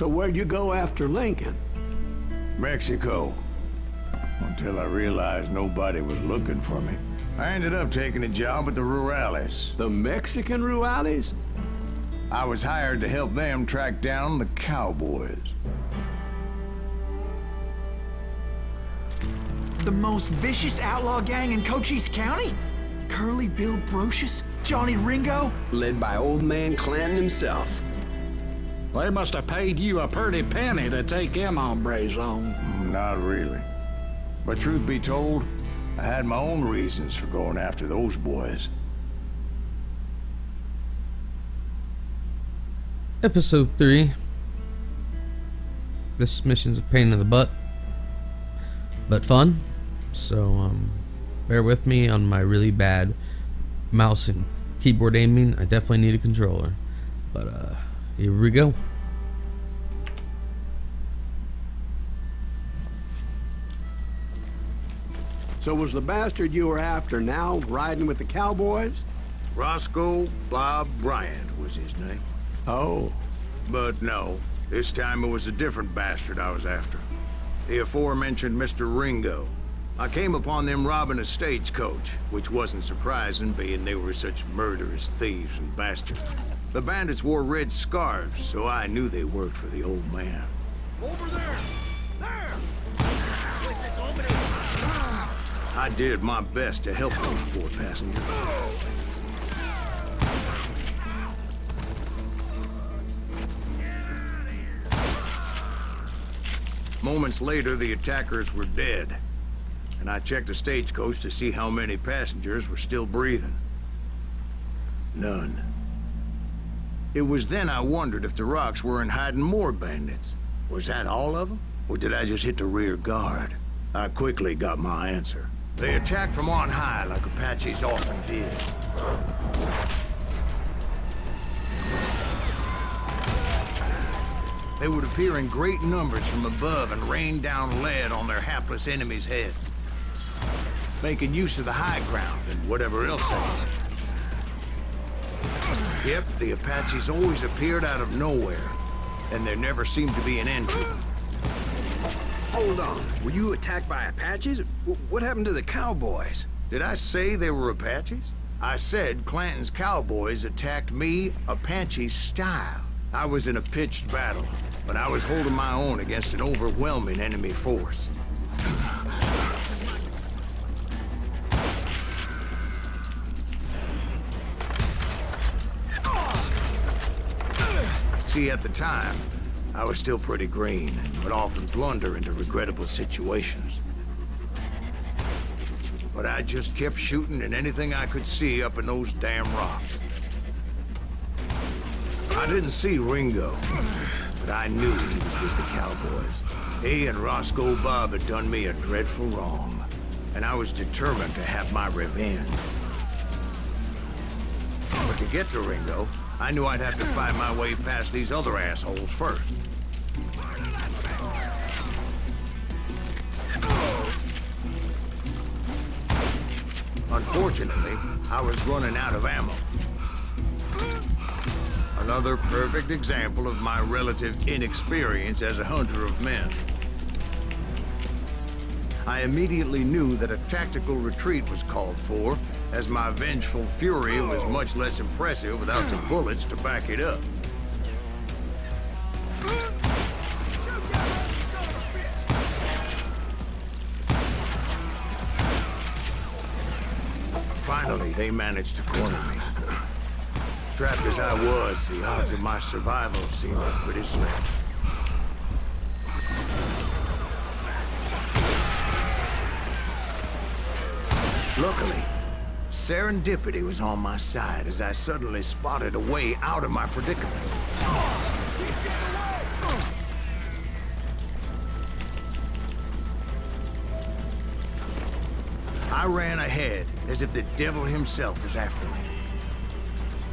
So where'd you go after Lincoln? Mexico. Until I realized nobody was looking for me. I ended up taking a job at the Rurales. The Mexican Rurales? I was hired to help them track down the cowboys. The most vicious outlaw gang in Cochise County? Curly Bill Brocious? Johnny Ringo? Led by old man Clanton himself. They must have paid you a pretty penny to take them hombres on. Not really. But truth be told, I had my own reasons for going after those boys. Episode 3. This mission's a pain in the butt, but fun. So, bear with me on my really bad mouse and keyboard aiming. I definitely need a controller. But, here we go. So was the bastard you were after now riding with the cowboys? Roscoe Bob Bryant was his name. Oh. But no, this time it was a different bastard I was after. The aforementioned Mr. Ringo. I came upon them robbing a stagecoach, which wasn't surprising, being they were such murderous thieves and bastards. The bandits wore red scarves, so I knew they worked for the old man. Over there! There! I did my best to help those poor passengers. Moments later, the attackers were dead, and I checked the stagecoach to see how many passengers were still breathing. None. It was then I wondered if the rocks weren't hiding more bandits. Was that all of them? Or did I just hit the rear guard? I quickly got my answer. They attacked from on high like Apaches often did. They would appear in great numbers from above and rain down lead on their hapless enemies' heads, making use of the high ground and whatever else they had. Yep, the Apaches always appeared out of nowhere, and there never seemed to be an end to them. Hold on. Were you attacked by Apaches? What happened to the cowboys? Did I say they were Apaches? I said Clanton's cowboys attacked me Apache style. I was in a pitched battle, but I was holding my own against an overwhelming enemy force. See, at the time, I was still pretty green and would often blunder into regrettable situations. But I just kept shooting at anything I could see up in those damn rocks. I didn't see Ringo, but I knew he was with the cowboys. He and Roscoe Bob had done me a dreadful wrong, and I was determined to have my revenge. But to get to Ringo, I knew I'd have to find my way past these other assholes first. Unfortunately, I was running out of ammo. Another perfect example of my relative inexperience as a hunter of men. I immediately knew that a tactical retreat was called for, as my vengeful fury was much less impressive without the bullets to back it up. Finally, they managed to corner me. Trapped as I was, the odds of my survival seemed pretty slim. Luckily, serendipity was on my side as I suddenly spotted a way out of my predicament. I ran ahead as if the devil himself was after me.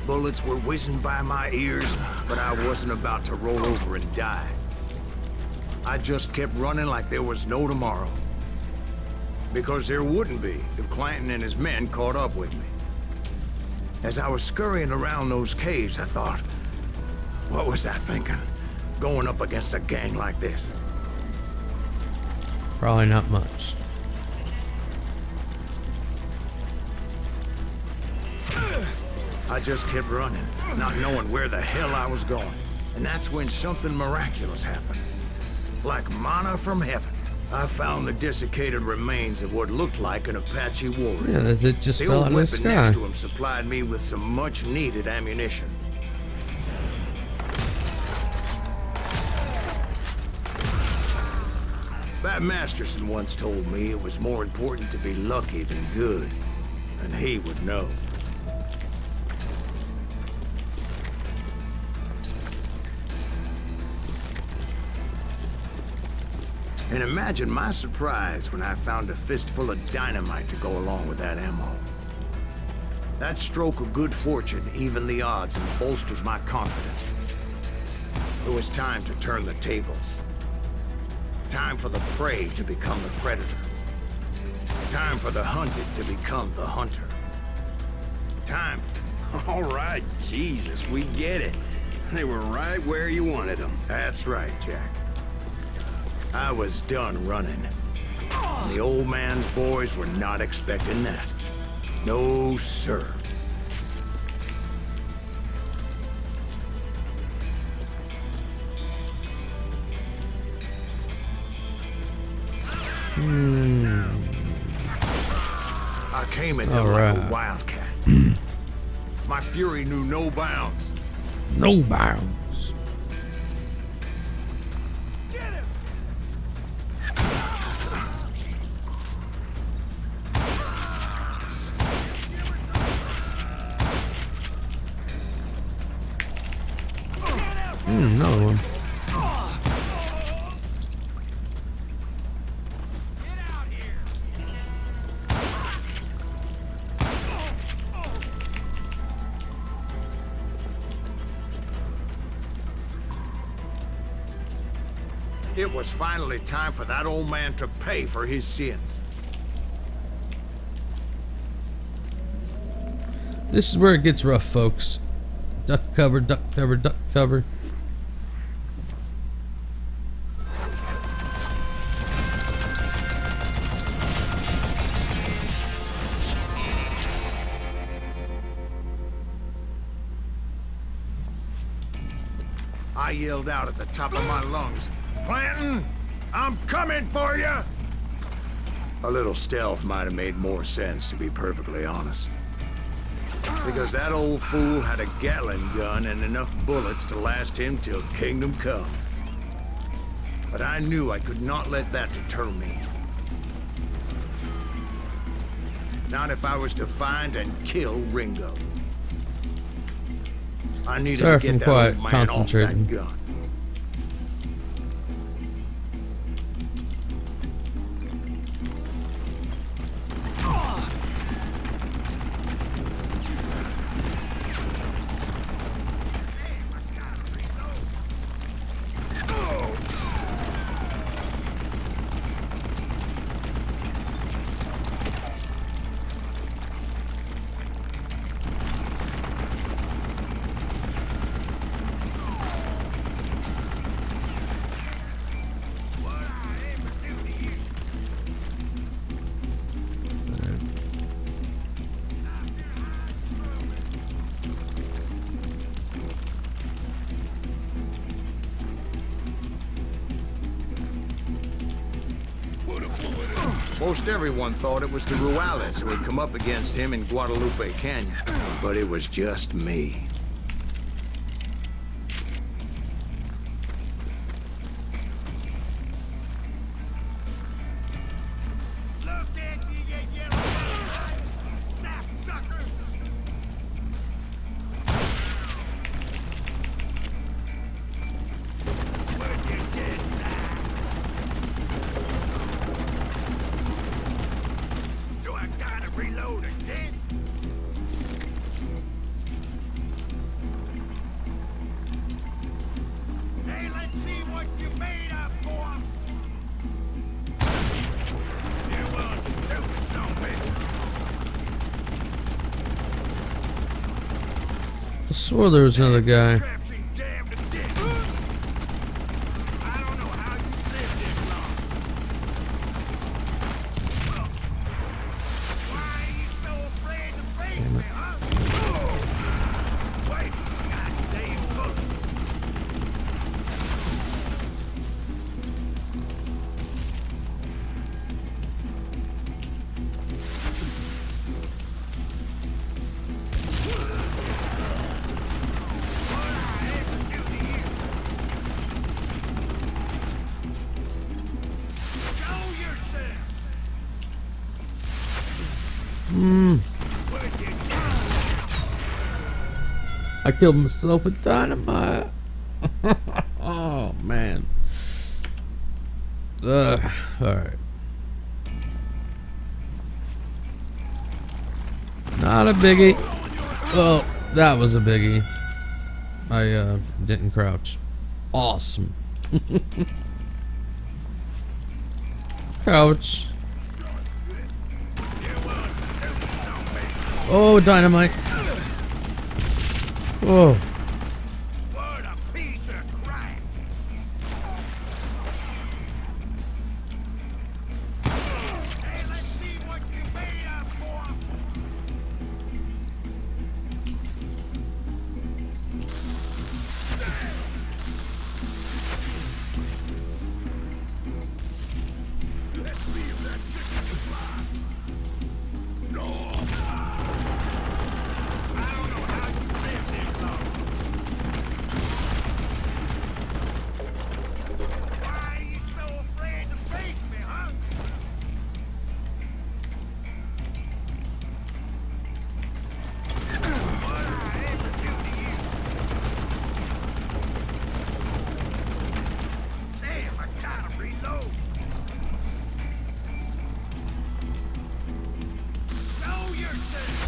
Bullets were whizzing by my ears, but I wasn't about to roll over and die. I just kept running like there was no tomorrow. Because there wouldn't be if Clanton and his men caught up with me. As I was scurrying around those caves, I thought, what was I thinking? going up against a gang like this? Probably not much. I just kept running, not knowing where the hell I was going. And that's when something miraculous happened. Like manna from heaven, I found the desiccated remains of what looked like an Apache warrior. Yeah, it just The fell old out of the weapon next sky. to him supplied me with some much-needed ammunition. Bat Masterson once told me it was more important to be lucky than good, and he would know. And imagine my surprise when I found a fistful of dynamite to go along with that ammo. That stroke of good fortune evened the odds and bolstered my confidence. It was time to turn the tables. Time for the prey to become the predator. Time for the hunted to become the hunter. Time. All right, Jesus, we get it. They were right where you wanted them. That's right, Jack. I was done running. And the old man's boys were not expecting that. No, sir. I came at them like a Alright. wildcat. My fury knew no bounds. No bounds. Another one. It was finally time for that old man to pay for his sins. This is where it gets rough, folks. Duck cover, duck cover, duck cover. I yelled out at the top of my lungs, "Clanton, I'm coming for you!" A little stealth might have made more sense, to be perfectly honest. Because that old fool had a Gatling gun and enough bullets to last him till Kingdom Come. But I knew I could not let that deter me. Not if I was to find and kill Ringo. I needed Sorry to if I'm get that quiet, old man off concentrating. that gun. Most everyone thought it was the Juarez who had come up against him in Guadalupe Canyon, but it was just me. I swore there was another guy. I killed myself with dynamite. Oh man. Alright. Not a biggie. Well, that was a biggie. I didn't crouch. Awesome. Crouch. Oh, dynamite. Whoa. What a piece of crap! Hey, let's see what you made up for! Let's see if that shit can fly. No! I don't know how you lived this long. Why are you so afraid to face me, huh? What I ever do to you? Damn, I gotta reload. Show yourself.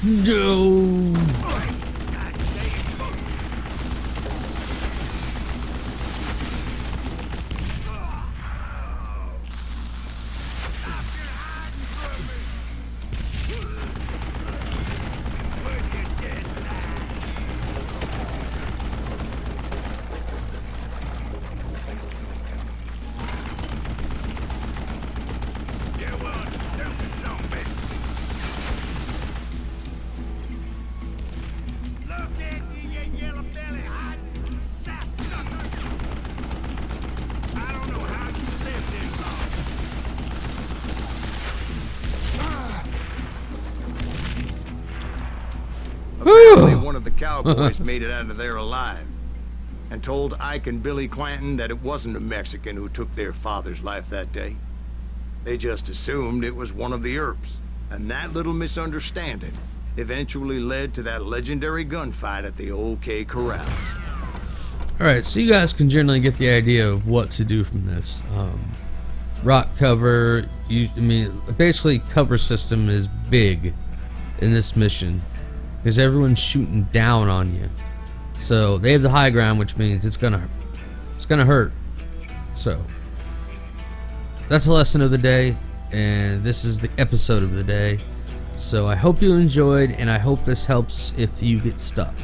No. Apparently, one of the cowboys made it out of there alive and told Ike and Billy Clanton that it wasn't a Mexican who took their father's life that day. They just assumed it was one of the Earps, and that little misunderstanding eventually led to that legendary gunfight at the OK Corral. Alright, so you guys can generally get the idea of what to do from this. Rock cover, basically cover system is big in this mission because everyone's shooting down on you. So they have the high ground, which means it's gonna hurt. So that's the lesson of the day, and this is the episode of the day. So I hope you enjoyed, and I hope this helps if you get stuck.